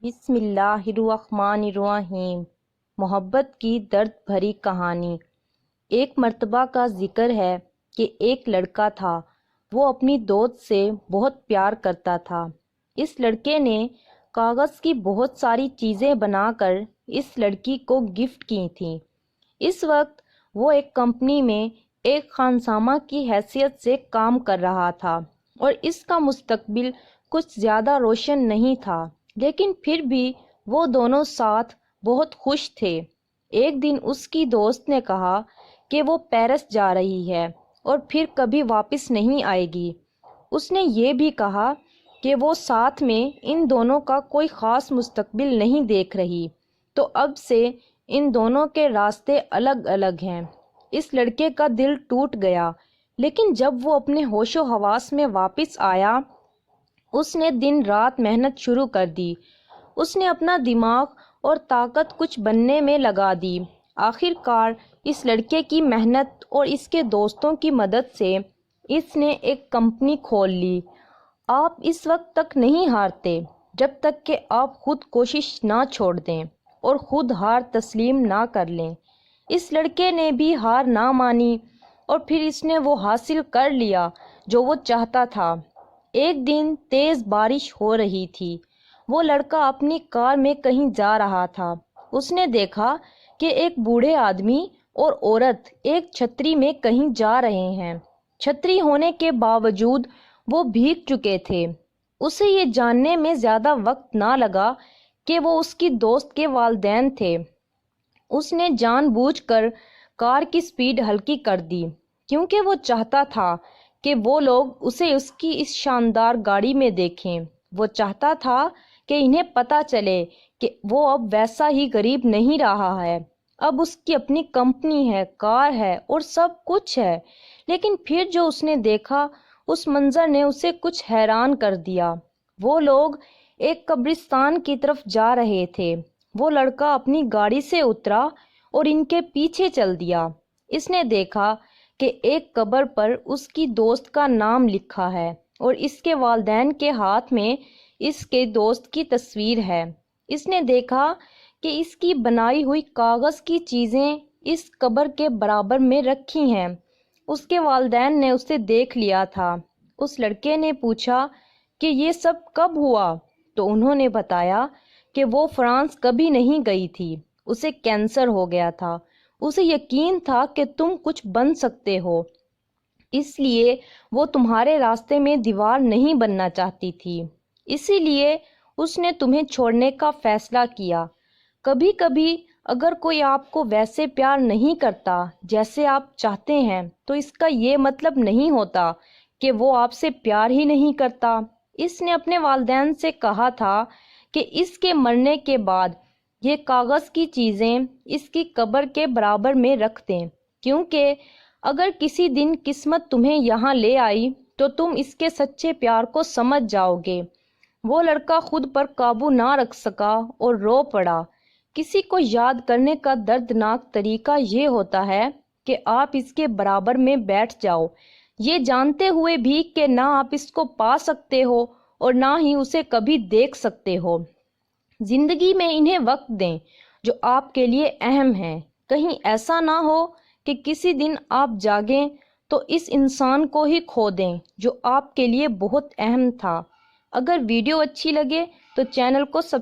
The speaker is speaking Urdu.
بسم اللہ الرحمن الرحیم۔ محبت کی درد بھری کہانی۔ ایک مرتبہ کا ذکر ہے کہ ایک لڑکا تھا، وہ اپنی دوست سے بہت پیار کرتا تھا۔ اس لڑکے نے کاغذ کی بہت ساری چیزیں بنا کر اس لڑکی کو گفٹ کی تھیں۔ اس وقت وہ ایک کمپنی میں ایک خانسامہ کی حیثیت سے کام کر رہا تھا اور اس کا مستقبل کچھ زیادہ روشن نہیں تھا، لیکن پھر بھی وہ دونوں ساتھ بہت خوش تھے۔ ایک دن اس کی دوست نے کہا کہ وہ پیرس جا رہی ہے اور پھر کبھی واپس نہیں آئے گی۔ اس نے یہ بھی کہا کہ وہ ساتھ میں ان دونوں کا کوئی خاص مستقبل نہیں دیکھ رہی، تو اب سے ان دونوں کے راستے الگ الگ ہیں۔ اس لڑکے کا دل ٹوٹ گیا، لیکن جب وہ اپنے ہوش و حواس میں واپس آیا، اس نے دن رات محنت شروع کر دی۔ اس نے اپنا دماغ اور طاقت کچھ بننے میں لگا دی۔ آخر کار اس لڑکے کی محنت اور اس کے دوستوں کی مدد سے اس نے ایک کمپنی کھول لی۔ آپ اس وقت تک نہیں ہارتے جب تک کہ آپ خود کوشش نہ چھوڑ دیں اور خود ہار تسلیم نہ کر لیں۔ اس لڑکے نے بھی ہار نہ مانی اور پھر اس نے وہ حاصل کر لیا جو وہ چاہتا تھا۔ ایک دن تیز بارش ہو رہی تھی۔ وہ لڑکا اپنی کار میں کہیں جا رہا تھا۔ اس نے دیکھا کہ ایک بوڑھے آدمی اور عورت ایک چھتری میں کہیں جا رہے ہیں۔ چھتری ہونے کے باوجود وہ بھیگ چکے تھے۔ اسے یہ جاننے میں زیادہ وقت نہ لگا کہ وہ اس کی دوست کے والدین تھے۔ اس نے جان بوجھ کر کار کی سپیڈ ہلکی کر دی، کیونکہ وہ چاہتا تھا کہ وہ لوگ اسے اس کی اس شاندار گاڑی میں دیکھیں۔ وہ چاہتا تھا کہ انہیں پتہ چلے کہ وہ اب ویسا ہی غریب نہیں رہا ہے۔ اب اس کی اپنی کمپنی ہے، کار ہے اور سب کچھ ہے۔ لیکن پھر جو اس نے دیکھا، اس منظر نے اسے کچھ حیران کر دیا۔ وہ لوگ ایک قبرستان کی طرف جا رہے تھے۔ وہ لڑکا اپنی گاڑی سے اترا اور ان کے پیچھے چل دیا۔ اس نے دیکھا کہ ایک قبر پر اس کی دوست کا نام لکھا ہے اور اس کے والدین کے ہاتھ میں اس کے دوست کی تصویر ہے۔ اس نے دیکھا کہ اس کی بنائی ہوئی کاغذ کی چیزیں اس قبر کے برابر میں رکھی ہیں۔ اس کے والدین نے اسے دیکھ لیا تھا۔ اس لڑکے نے پوچھا کہ یہ سب کب ہوا؟ تو انہوں نے بتایا کہ وہ فرانس کبھی نہیں گئی تھی، اسے کینسر ہو گیا تھا۔ اسے یقین تھا کہ تم کچھ بن سکتے ہو، اس لیے وہ تمہارے راستے میں دیوار نہیں بننا چاہتی تھی، اسی لیے اس نے تمہیں چھوڑنے کا فیصلہ کیا۔ کبھی کبھی اگر کوئی آپ کو ویسے پیار نہیں کرتا جیسے آپ چاہتے ہیں، تو اس کا یہ مطلب نہیں ہوتا کہ وہ آپ سے پیار ہی نہیں کرتا۔ اس نے اپنے والدین سے کہا تھا کہ اس کے مرنے کے بعد یہ کاغذ کی چیزیں اس کی قبر کے برابر میں رکھ دیں، کیونکہ اگر کسی دن قسمت تمہیں یہاں لے آئی تو تم اس کے سچے پیار کو سمجھ جاؤ گے۔ وہ لڑکا خود پر قابو نہ رکھ سکا اور رو پڑا۔ کسی کو یاد کرنے کا دردناک طریقہ یہ ہوتا ہے کہ آپ اس کے برابر میں بیٹھ جاؤ، یہ جانتے ہوئے بھی کہ نہ آپ اس کو پا سکتے ہو اور نہ ہی اسے کبھی دیکھ سکتے ہو۔ زندگی میں انہیں وقت دیں جو آپ کے لیے اہم ہیں۔ کہیں ایسا نہ ہو کہ کسی دن آپ جاگیں تو اس انسان کو ہی کھو دیں جو آپ کے لیے بہت اہم تھا۔ اگر ویڈیو اچھی لگے تو چینل کو سبسکرائب